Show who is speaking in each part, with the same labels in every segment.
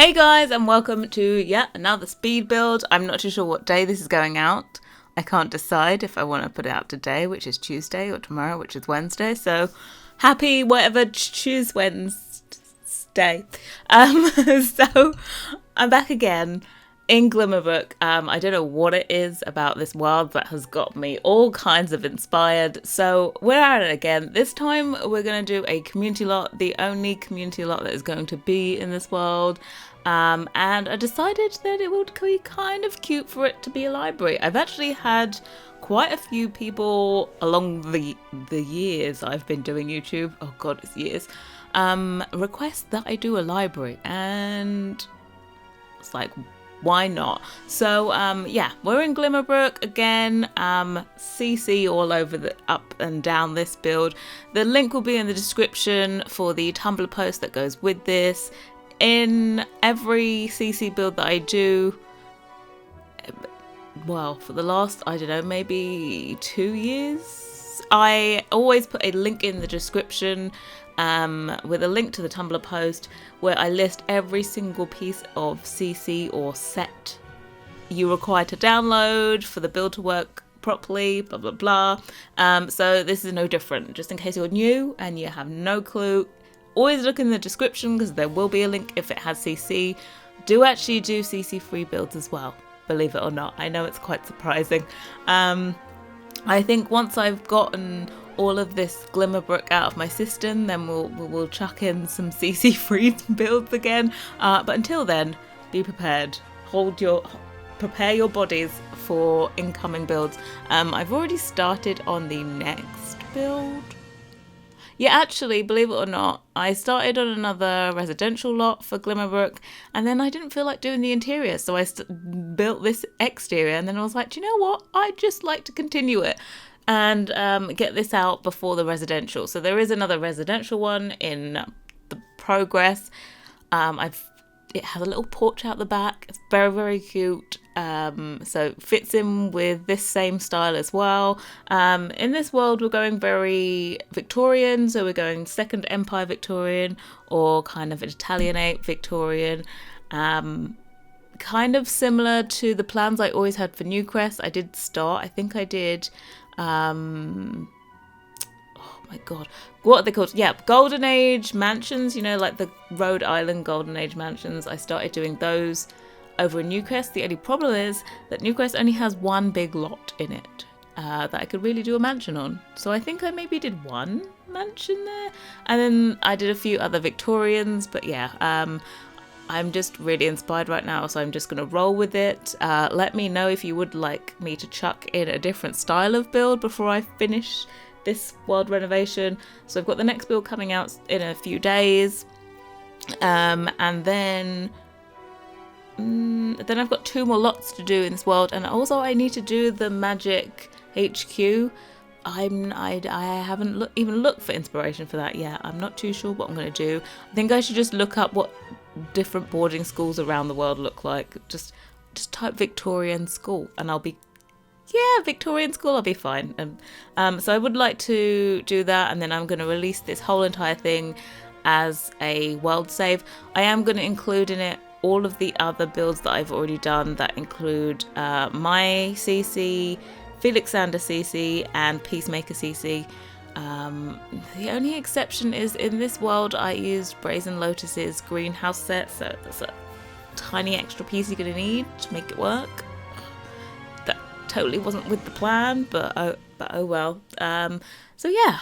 Speaker 1: Hey guys, and welcome to yet another speed build. I'm not too sure what day this is going out. I can't decide if I want to put it out today, which is Tuesday, or tomorrow, which is Wednesday. So happy whatever choose Wednesday. So I'm back again in Glimmerbrook. I don't know what it is about this world that has got me all kinds of inspired. So we're at it again. This time we're going to do a community lot, the only community lot that is going to be in this world. And I decided that it would be kind of cute for it to be a library. I've actually had quite a few people along the years I've been doing YouTube, oh god, it's years, request that I do a library, and it's like, why not? So yeah, we're in Glimmerbrook again. CC all over the up and down this build. The link will be in the description for the Tumblr post that goes with this. In every CC build that I do, well, for the last, I don't know, maybe 2 years, I always put a link in the description with a link to the Tumblr post where I list every single piece of CC or set you require to download for the build to work properly, blah blah blah. So this is no different, just in case you're new and you have no clue. Always look in the description because there will be a link if it has CC. Do actually do CC free builds as well, believe it or not. I know it's quite surprising. I think once I've gotten all of this Glimmerbrook out of my system, then we'll chuck in some CC free builds again. But until then, be prepared. Prepare your bodies for incoming builds. I've already started on the next build. Yeah, actually, believe it or not, I started on another residential lot for Glimmerbrook, and then I didn't feel like doing the interior, so I built this exterior, and then I was like, do you know what? I'd just like to continue it and get this out before the residential. So there is another residential one in the progress. It has a little porch out the back. It's very, very cute. So fits in with this same style as well. In this world, we're going very Victorian. So we're going Second Empire Victorian or kind of Italianate Victorian. Kind of similar to the plans I always had for Newcrest. I think I did... my god, what are they called? Yeah, Golden Age mansions, you know, like the Rhode Island Golden Age mansions. I started doing those over in Newcrest. The only problem is that Newcrest only has one big lot in it that I could really do a mansion on. So I think I maybe did one mansion there, and then I did a few other Victorians. But yeah, I'm just really inspired right now, so I'm just going to roll with it. Let me know if you would like me to chuck in a different style of build before I finish this world renovation. So I've got the next build coming out in a few days, and then I've got 2 more lots to do in this world, and also I need to do the magic HQ. I haven't even looked for inspiration for that yet. I'm not too sure what I'm going to do. I think I should just look up what different boarding schools around the world look like. Just type Victorian school and I'll be Victorian school, I'll be fine. So I would like to do that, and then I'm going to release this whole entire thing as a world save. I am going to include in it all of the other builds that I've already done that include my CC, Felixander CC, and Peacemaker CC. The only exception is in this world I used Brazen Lotus's greenhouse set, so that's a tiny extra piece you're going to need to make it work. Totally wasn't with the plan, but oh well. So yeah,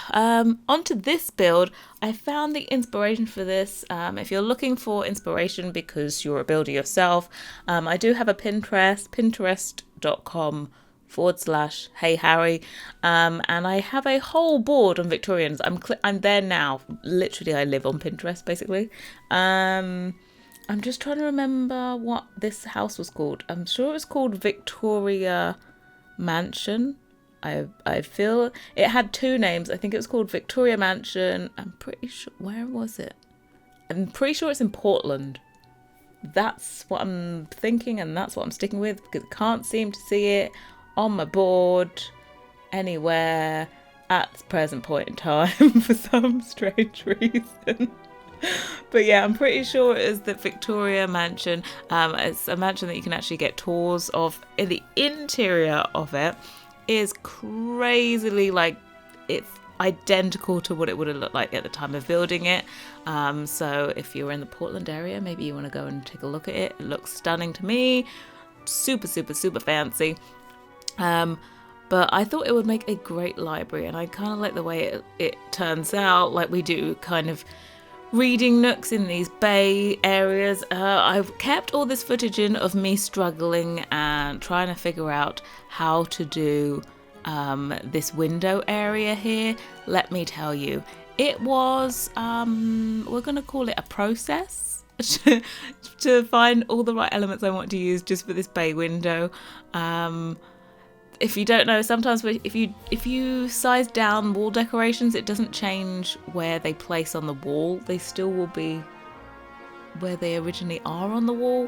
Speaker 1: onto this build. I found the inspiration for this. If you're looking for inspiration because you're a builder yourself, I do have a Pinterest, pinterest.com/Hey Harry, and I have a whole board on Victorians. I'm there now. Literally, I live on Pinterest basically. I'm just trying to remember what this house was called. I'm sure it was called Victoria Mansion. I feel it had 2 names. I think it was called Victoria Mansion. I'm pretty sure, where was it? I'm pretty sure it's in Portland. That's what I'm thinking, and that's what I'm sticking with because I can't seem to see it on my board anywhere at the present point in time for some strange reason. But yeah, I'm pretty sure it is the Victoria Mansion. It's a mansion that you can actually get tours of. In the interior of it is crazily like, it's identical to what it would have looked like at the time of building it. So if you're in the Portland area, maybe you want to go and take a look at it. It looks stunning to me. Super, super, super fancy. But I thought it would make a great library, and I kind of like the way it turns out. Like, we do kind of reading nooks in these bay areas. I've kept all this footage in of me struggling and trying to figure out how to do this window area here. Let me tell you, it was, we're going to call it a process to find all the right elements I want to use just for this bay window. If you don't know, sometimes if you size down wall decorations, it doesn't change where they place on the wall. They still will be where they originally are on the wall,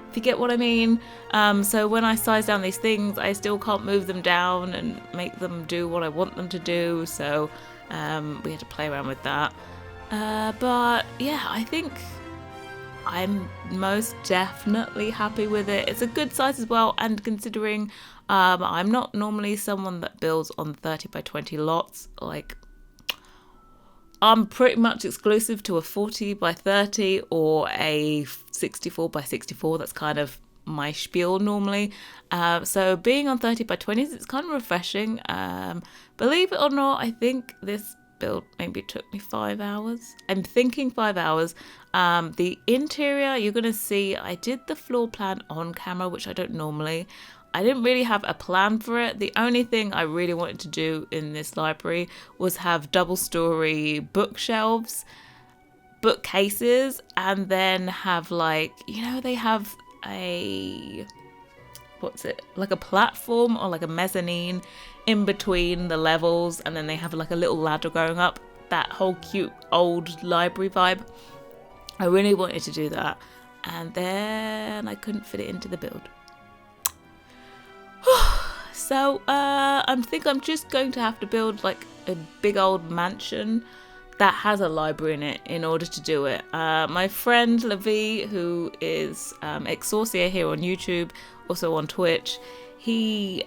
Speaker 1: if you get what I mean. So when I size down these things, I still can't move them down and make them do what I want them to do. So we had to play around with that. But yeah, I think I'm most definitely happy with it. It's a good size as well, and considering I'm not normally someone that builds on 30 by 20 lots. Like, I'm pretty much exclusive to a 40 by 30 or a 64 by 64. That's kind of my spiel normally. So being on 30 by 20s, it's kind of refreshing. Believe it or not, I think this build maybe took me 5 hours. I'm thinking 5 hours. The interior, you're going to see I did the floor plan on camera, which I don't normally. I didn't really have a plan for it. The only thing I really wanted to do in this library was have double-story bookshelves, bookcases, and then have, like, you know, they have a, what's it, like a platform or like a mezzanine in between the levels, and then they have like a little ladder going up. That whole cute old library vibe. I really wanted to do that, and then I couldn't fit it into the build. So I think I'm just going to have to build like a big old mansion that has a library in it in order to do it. My friend Levi, who is Exorcia here on YouTube, also on Twitch, he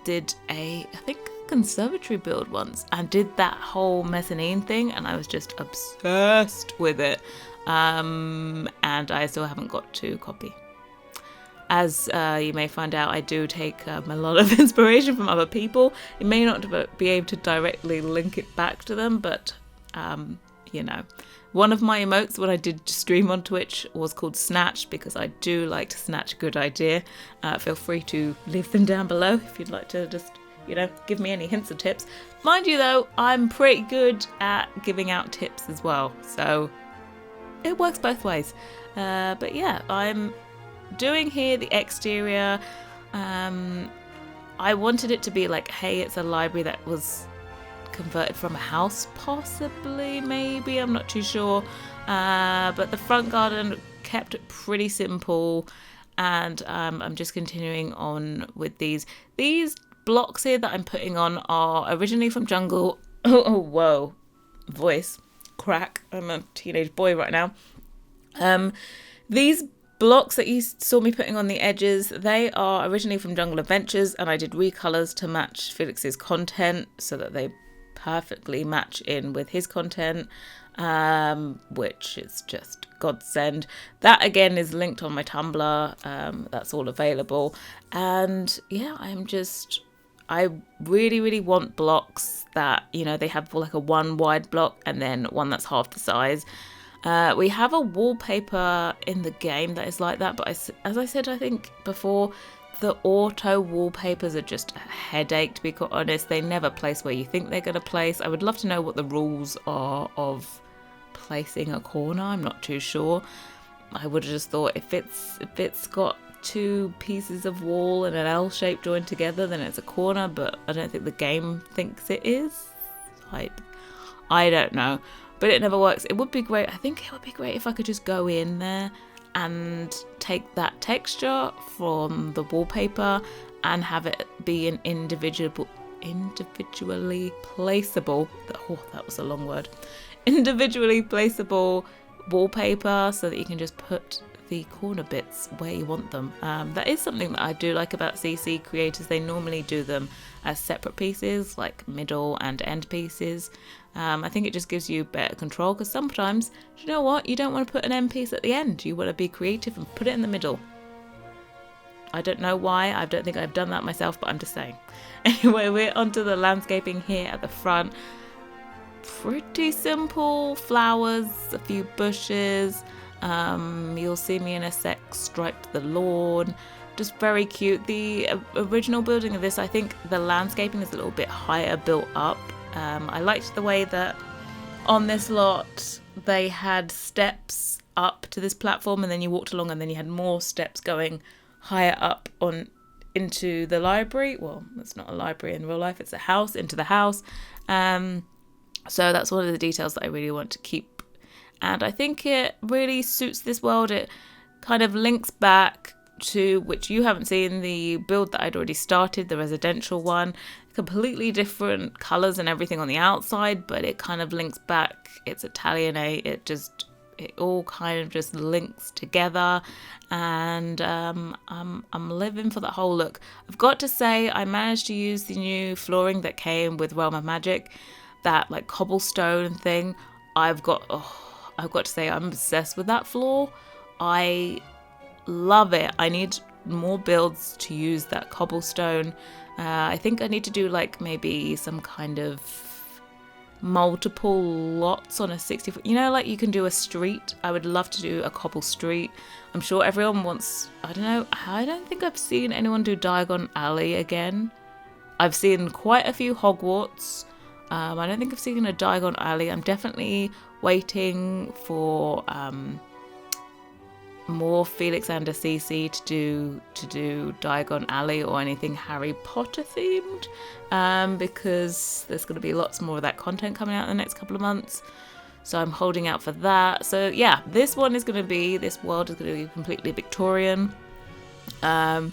Speaker 1: did a, I think, conservatory build once and did that whole mezzanine thing, and I was just obsessed with it. And I still haven't got to copy. As you may find out, I do take a lot of inspiration from other people. You may not be able to directly link it back to them, but, you know. One of my emotes when I did stream on Twitch was called Snatch, because I do like to snatch a good idea. Feel free to leave them down below if you'd like to just, you know, give me any hints or tips. Mind you, though, I'm pretty good at giving out tips as well, so it works both ways. But yeah, I'm doing here the exterior. I wanted it to be like, hey, it's a library that was converted from a house, possibly, maybe, I'm not too sure. But the front garden kept it pretty simple, and I'm just continuing on with these blocks here that I'm putting on are originally from Jungle. Oh whoa, voice crack, I'm a teenage boy right now. These blocks that you saw me putting on the edges, they are originally from Jungle Adventures, and I did recolors to match Felix's content so that they perfectly match in with his content, which is just godsend. That again is linked on my Tumblr. That's all available. And yeah, I really want blocks that, you know, they have like a one wide block and then one that's half the size. We have a wallpaper in the game that is like that, but as I said, I think before, the auto wallpapers are just a headache, to be quite honest. They never place where you think they're going to place. I would love to know what the rules are of placing a corner. I'm not too sure. I would have just thought if it's got two pieces of wall and an L shape joined together, then it's a corner, but I don't think the game thinks it is. I don't know. But it never works. It would be great. I think it would be great if I could just go in there and take that texture from the wallpaper and have it be an individually placeable. Oh, that was a long word. individually placeable wallpaper so that you can just put the corner bits where you want them. That is something that I do like about CC creators. They normally do them as separate pieces, like middle and end pieces. I think it just gives you better control, because sometimes, you know what, you don't want to put an end piece at the end. You want to be creative and put it in the middle. I don't know why. I don't think I've done that myself, but I'm just saying. Anyway, we're onto the landscaping here at the front. Pretty simple flowers, a few bushes. You'll see me in a sec striped the lawn. Just very cute. The original building of this, I think the landscaping is a little bit higher built up. I liked the way that on this lot they had steps up to this platform, and then you walked along and then you had more steps going higher up on into the library. Well, it's not a library in real life, it's a house, into the house. So that's one of the details that I really want to keep. And I think it really suits this world. It kind of links back to, which you haven't seen, the build that I'd already started, the residential one. Completely different colours and everything on the outside, but it kind of links back. It's Italianate. It all kind of just links together, and I'm living for that whole look. I've got to say, I managed to use the new flooring that came with Realm of Magic, that like cobblestone thing. I've got to say, I'm obsessed with that floor. I love it. I need more builds to use that cobblestone. I think I need to do like maybe some kind of multiple lots on a 60-foot, like you can do a street. I would love to do a cobble street. I'm sure everyone wants, I don't think I've seen anyone do Diagon Alley again. I've seen quite a few Hogwarts. I don't think I've seen a Diagon Alley. I'm definitely waiting for more Felix and CC to do Diagon Alley or anything Harry Potter themed, because there's going to be lots more of that content coming out in the next couple of months. So I'm holding out for that. So yeah, this world is going to be completely Victorian. And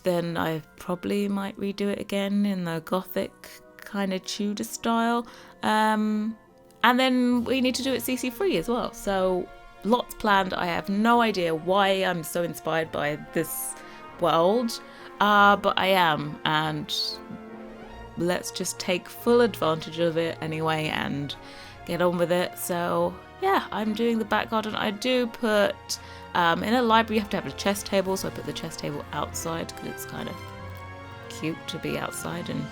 Speaker 1: then I probably might redo it again in the Gothic kind of Tudor style. And then we need to do it CC free as well. So lots planned. I have no idea why I'm so inspired by this world, but I am, and let's just take full advantage of it anyway and get on with it. So yeah, I'm doing the back garden. I do put in a library you have to have a chess table, so I put the chess table outside because it's kind of cute to be outside and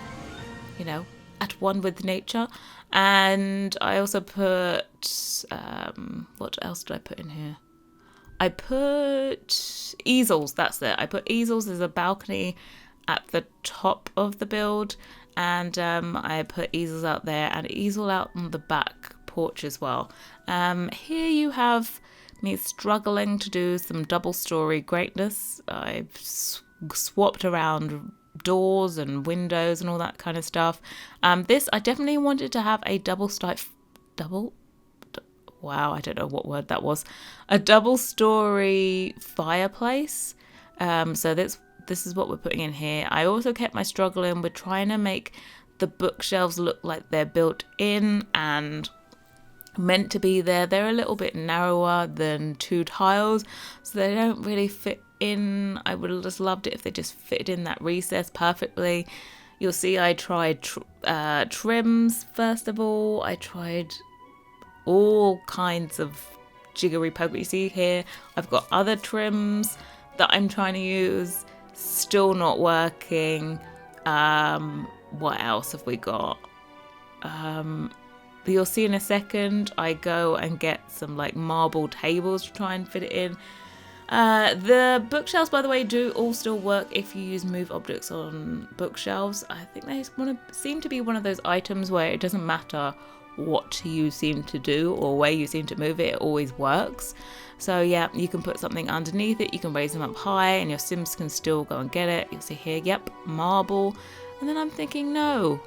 Speaker 1: at one with nature. And I also put what else did I put in here? I put easels. That's it. I put easels as a balcony at the top of the build, and I put easels out there and easel out on the back porch as well. Here you have me struggling to do some double story greatness. I've swapped around doors and windows and all that kind of stuff. This, I definitely wanted to have a wow, I don't know what word that was. A double story fireplace. So this is what we're putting in here. I also kept my struggle in with trying to make the bookshelves look like they're built in and meant to be there. They're a little bit narrower than 2 tiles, so they don't really fit in. I would have just loved it if they just fitted in that recess perfectly. You'll see I tried trims first of all. I tried all kinds of jiggery pokery. You see here I've got other trims that I'm trying to use, still not working. What else have we got? You'll see in a second I go and get some like marble tables to try and fit it in. The bookshelves, by the way, do all still work if you use move objects on bookshelves. I think they seem to be one of those items where it doesn't matter what you seem to do or where you seem to move it, it always works. So yeah, you can put something underneath it, you can raise them up high, and your Sims can still go and get it. You'll see here, yep, marble. And then I'm thinking, no.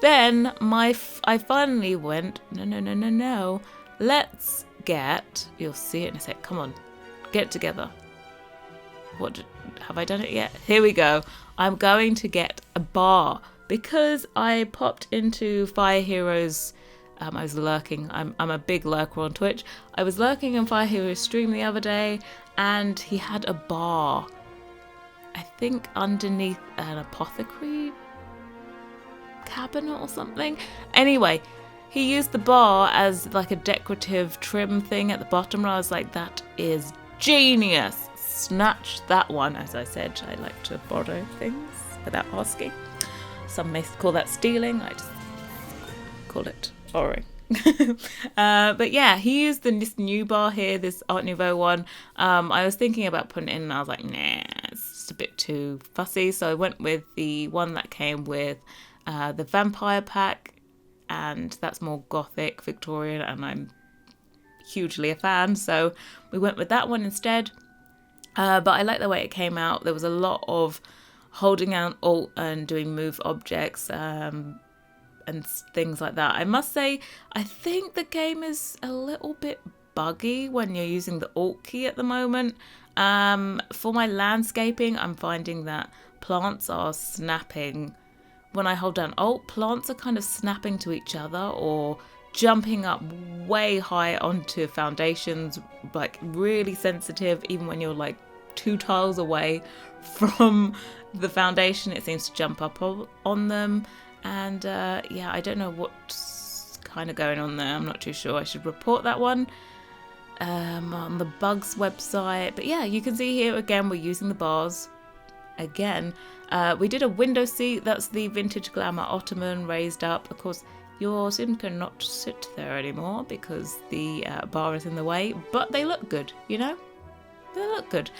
Speaker 1: Then I finally went, no. Let's get, you'll see it in a sec, come on. Get it together. Have I done it yet? Here we go. I'm going to get a bar because I popped into Fire Heroes I was lurking. I'm a big lurker on Twitch. I was lurking in Fire Hero's stream the other day, and he had a bar, I think underneath an apothecary cabinet or something. Anyway, he used the bar as like a decorative trim thing at the bottom, and I was like, that is genius. Snatch that one. As I said, I like to borrow things without asking. Some may call that stealing. I just call it borrowing. But yeah, he used this new bar here, this Art Nouveau one. I was thinking about putting it in, and I was like, nah, it's just a bit too fussy. So I went with the one that came with the vampire pack, and that's more gothic Victorian, and I'm hugely a fan, so we went with that one instead. But I like the way it came out. There was a lot of holding out Alt and doing move objects and things like that. I must say, I think the game is a little bit buggy when you're using the Alt key at the moment. For my landscaping, I'm finding that plants are snapping. When I hold down Alt, plants are kind of snapping to each other or jumping up way high onto foundations, like really sensitive. Even when you're like 2 tiles away from the foundation, it seems to jump up on them. And yeah, I don't know what's kind of going on there. I'm not too sure. I should report that one on the bugs website. But yeah, you can see here again, we're using the bars again. We did a window seat. That's the vintage glamour ottoman raised up. Of course, your sim cannot sit there anymore because the bar is in the way, but they look good, you know? They look good.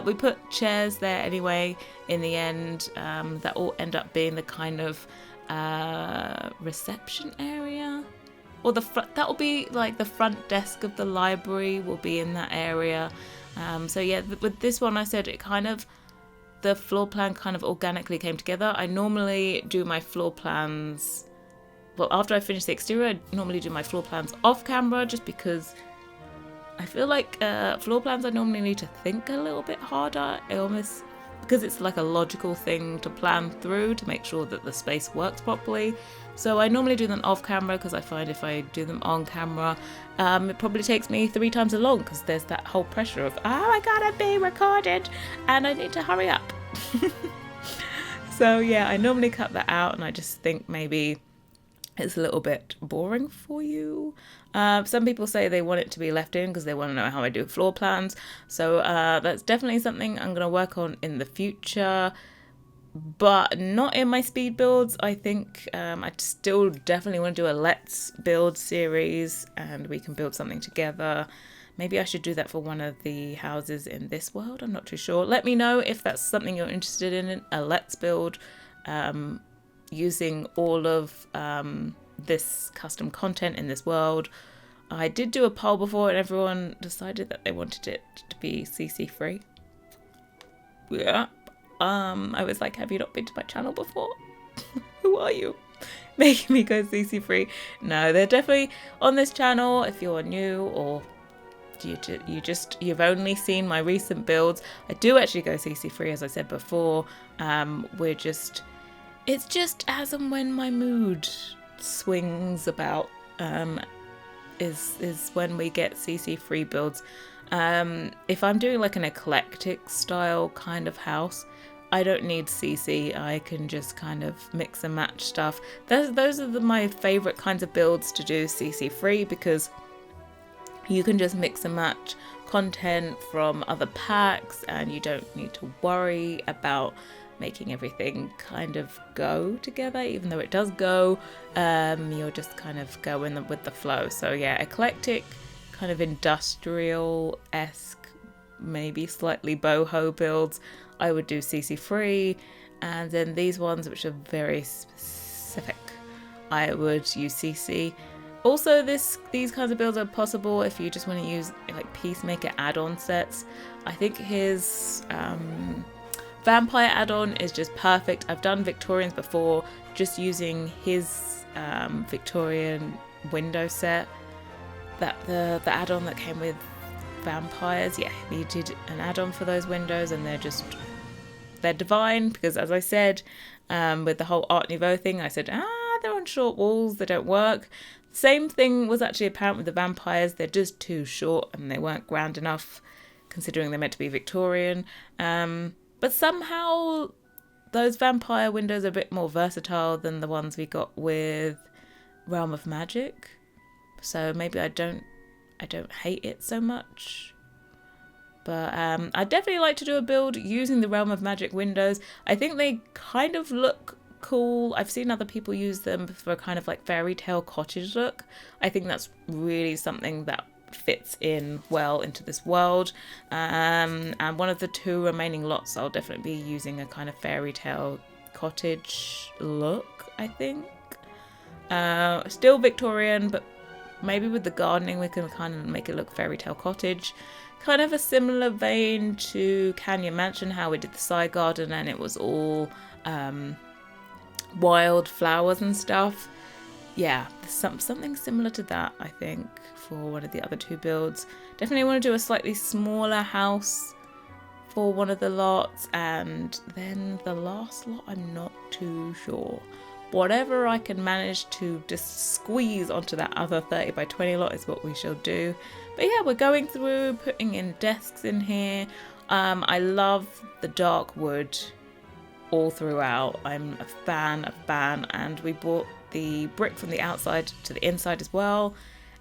Speaker 1: We put chairs there anyway in the end. That all end up being the kind of reception area. Or that will be like the front desk of the library will be in that area. So yeah, with this one I said it kind of, the floor plan kind of organically came together. I normally do my floor plans, well, after I finish the exterior, I normally do my floor plans off camera just because I feel like floor plans I normally need to think a little bit harder. I almost, because it's like a logical thing to plan through to make sure that the space works properly. So I normally do them off camera because I find if I do them on camera, it probably takes me 3 times as long because there's that whole pressure of, oh, I gotta be recorded and I need to hurry up. So yeah, I normally cut that out, and I just think maybe it's a little bit boring for you. Some people say they want it to be left in because they want to know how I do floor plans. So that's definitely something I'm going to work on in the future, but not in my speed builds. I think I still definitely want to do a Let's Build series and we can build something together. Maybe I should do that for one of the houses in this world. I'm not too sure. Let me know if that's something you're interested in, a Let's Build using all of this custom content in this world. I did do a poll before and everyone decided that they wanted it to be CC free. Yeah. I was like, have you not been to my channel before? Who are you? Making me go CC free. No, they're definitely on this channel. If you're new or you've only seen my recent builds, I do actually go CC free, as I said before. It's just as and when my mood swings about is when we get CC free builds. If I'm doing like an eclectic style kind of house, I don't need CC. I can just kind of mix and match stuff. Those are my favorite kinds of builds to do CC free because you can just mix and match content from other packs and you don't need to worry about making everything kind of go together. Even though it does go, you'll just kind of go with the flow. So yeah, eclectic, kind of industrial-esque, maybe slightly boho builds, I would do CC free. And then these ones, which are very specific, I would use CC. Also, these kinds of builds are possible if you just want to use like Peacemaker add-on sets. I think his Vampire add-on is just perfect. I've done Victorians before, just using his Victorian window set. The add-on that came with vampires, yeah, he did an add-on for those windows, and they're divine because, as I said, with the whole Art Nouveau thing, I said, they're on short walls, they don't work. Same thing was actually apparent with the vampires. They're just too short and they weren't grand enough considering they're meant to be Victorian. But somehow those vampire windows are a bit more versatile than the ones we got with Realm of Magic. So maybe I don't hate it so much. But I definitely like to do a build using the Realm of Magic windows. I think they kind of look cool. I've seen other people use them for a kind of like fairy tale cottage look. I think that's really something that fits in well into this world. And one of the 2 remaining lots, I'll definitely be using a kind of fairy tale cottage look, I think. Still Victorian, but maybe with the gardening we can kind of make it look fairy tale cottage. Kind of a similar vein to Canyon Mansion, how we did the side garden and it was all wild flowers and stuff. Yeah, something similar to that, I think, for one of the other 2 builds. Definitely want to do a slightly smaller house for one of the lots, and then the last lot, I'm not too sure. Whatever I can manage to just squeeze onto that other 30 by 20 lot is what we shall do. But yeah, we're going through, putting in desks in here. I love the dark wood all throughout. I'm a fan, and we bought the brick from the outside to the inside as well.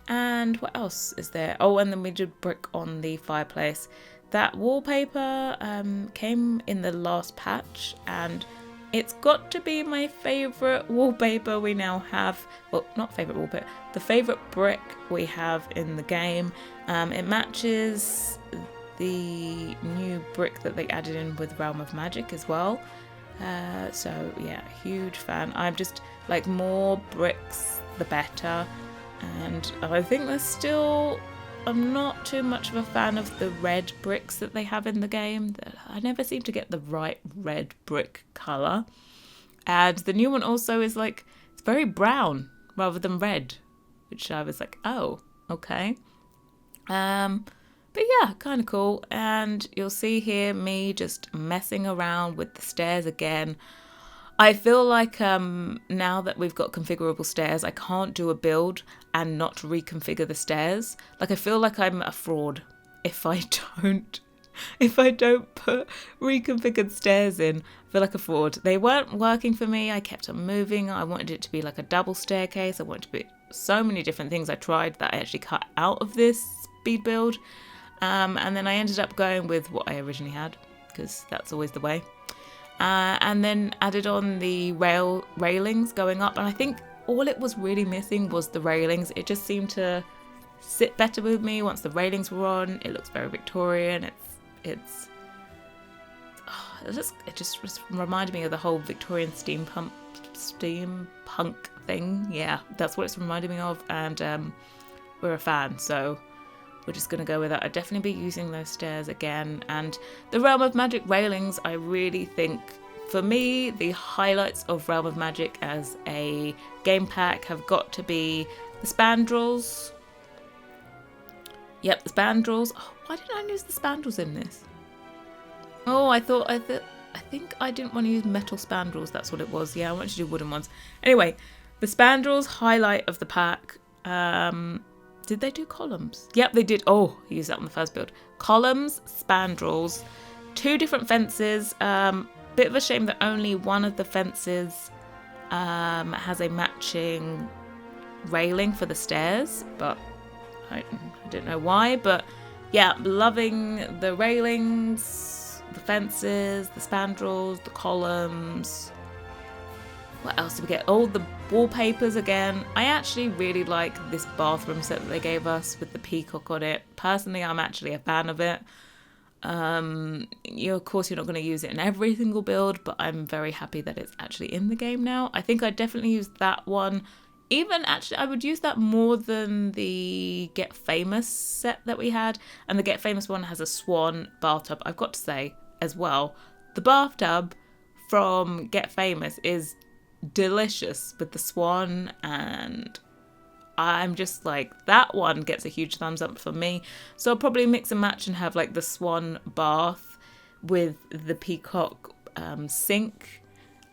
Speaker 1: And what else is there? Oh, and then we did brick on the fireplace. That wallpaper came in the last patch, and it's got to be my favourite wallpaper we now have. Well, not favourite wallpaper, the favourite brick we have in the game. It matches the new brick that they added in with Realm of Magic as well. So yeah, huge fan. I'm just like, more bricks the better. And I think I'm not too much of a fan of the red bricks that they have in the game. I never seem to get the right red brick colour. And the new one also is like, it's very brown rather than red, which I was like, oh, okay. But yeah, kind of cool. And you'll see here me just messing around with the stairs again. I feel like now that we've got configurable stairs, I can't do a build and not reconfigure the stairs. Like, I feel like I'm a fraud if I don't put reconfigured stairs in. I feel like a fraud. They weren't working for me. I kept on moving. I wanted it to be like a double staircase. I wanted it to be so many different things I tried that I actually cut out of this speed build. And then I ended up going with what I originally had, because that's always the way. And then added on the railings going up. And I think all it was really missing was the railings. It just seemed to sit better with me once the railings were on. It looks very Victorian. It just reminded me of the whole Victorian steampunk thing. Yeah, that's what it's reminded me of. And we're a fan, so we're just going to go with that. I'd definitely be using those stairs again. And the Realm of Magic railings, I really think, for me, the highlights of Realm of Magic as a game pack have got to be the Spandrels. Yep, the Spandrels. Oh, why didn't I use the Spandrels in this? Oh, I think I didn't want to use metal Spandrels. That's what it was. Yeah, I wanted to do wooden ones. Anyway, the Spandrels, highlight of the pack. Did they do columns? Yep, they did. Oh, I used that on the first build. Columns, Spandrels, 2 different fences. Bit of a shame that only one of the fences has a matching railing for the stairs, but I don't know why. But yeah, loving the railings, the fences, the Spandrels, the columns. What else did we get? Oh, the wallpapers again. I actually really like this bathroom set that they gave us with the peacock on it. Personally, I'm actually a fan of it. Of course, you're not going to use it in every single build, but I'm very happy that it's actually in the game now. I think I definitely use that one. Even actually, I would use that more than the Get Famous set that we had. And the Get Famous one has a swan bathtub. I've got to say as well, the bathtub from Get Famous is delicious with the swan, and I'm just like, that one gets a huge thumbs up for me. So I'll probably mix and match and have like the swan bath with the peacock sink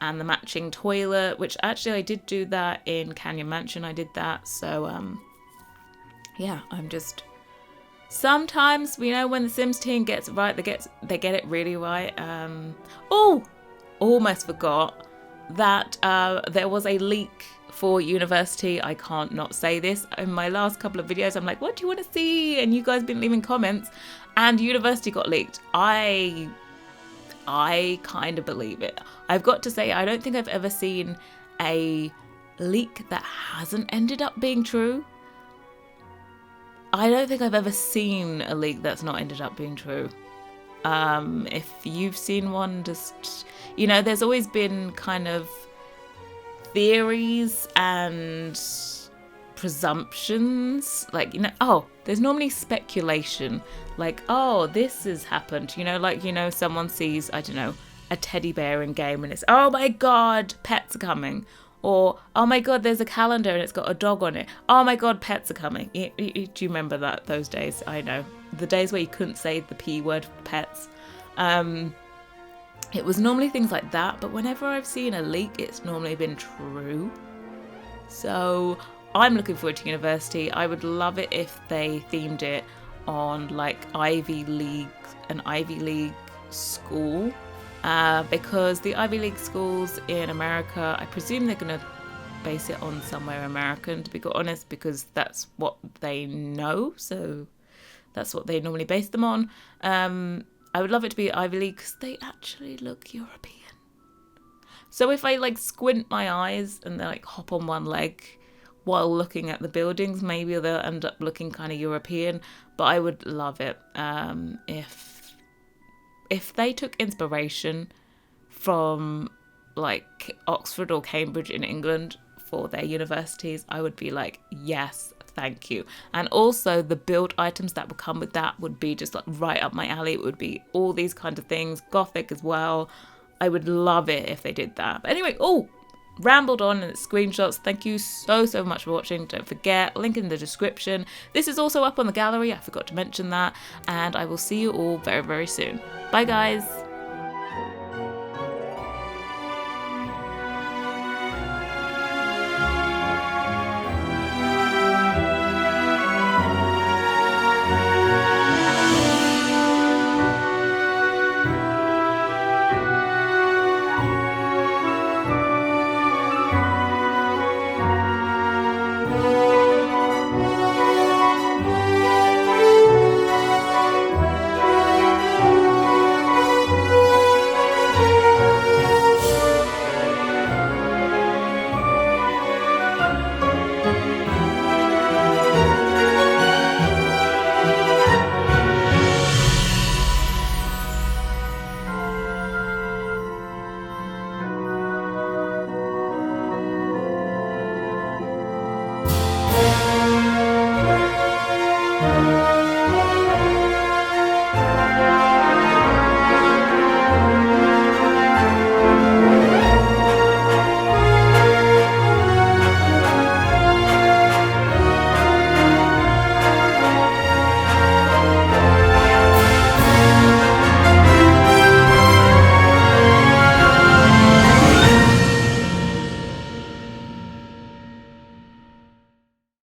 Speaker 1: and the matching toilet, which actually I did do that in Canyon Mansion. I did that. So, yeah, I'm just... Sometimes, you know, when the Sims team gets it right, they get it really right. Oh, almost forgot that there was a leak for university. I can't not say this. In my last couple of videos, I'm like, what do you want to see? And you guys been leaving comments, and university got leaked. I kind of believe it. I've got to say, I don't think I've ever seen a leak that hasn't ended up being true. I don't think I've ever seen a leak that's not ended up being true. If you've seen one, just, you know, there's always been kind of theories and presumptions, like, you know, oh, there's normally speculation, like, oh, this has happened, you know, like, you know, someone sees, I don't know, a teddy bear in game and it's, oh my god, pets are coming. Or, oh my god, there's a calendar and it's got a dog on it. Oh my god, pets are coming. Do you remember those days? I know. The days where you couldn't say the P word for pets. It was normally things like that, but whenever I've seen a leak, it's normally been true. So I'm looking forward to university. I would love it if they themed it on like an Ivy League school. Because the Ivy League schools in America, I presume they're going to base it on somewhere American, to be honest, because that's what they know. So that's what they normally base them on. I would love it to be Ivy League because they actually look European. So if I like squint my eyes and they like hop on one leg while looking at the buildings, maybe they'll end up looking kind of European. But I would love it if they took inspiration from like Oxford or Cambridge in England for their universities, I would be like, yes, thank you. And also the build items that would come with that would be just like right up my alley. It would be all these kinds of things, Gothic as well. I would love it if they did that. But anyway, rambled on and it's screenshots. Thank you so much for watching. Don't forget, link in the description. This is also up on the gallery. I forgot to mention that. And I will see you all very soon. Bye guys.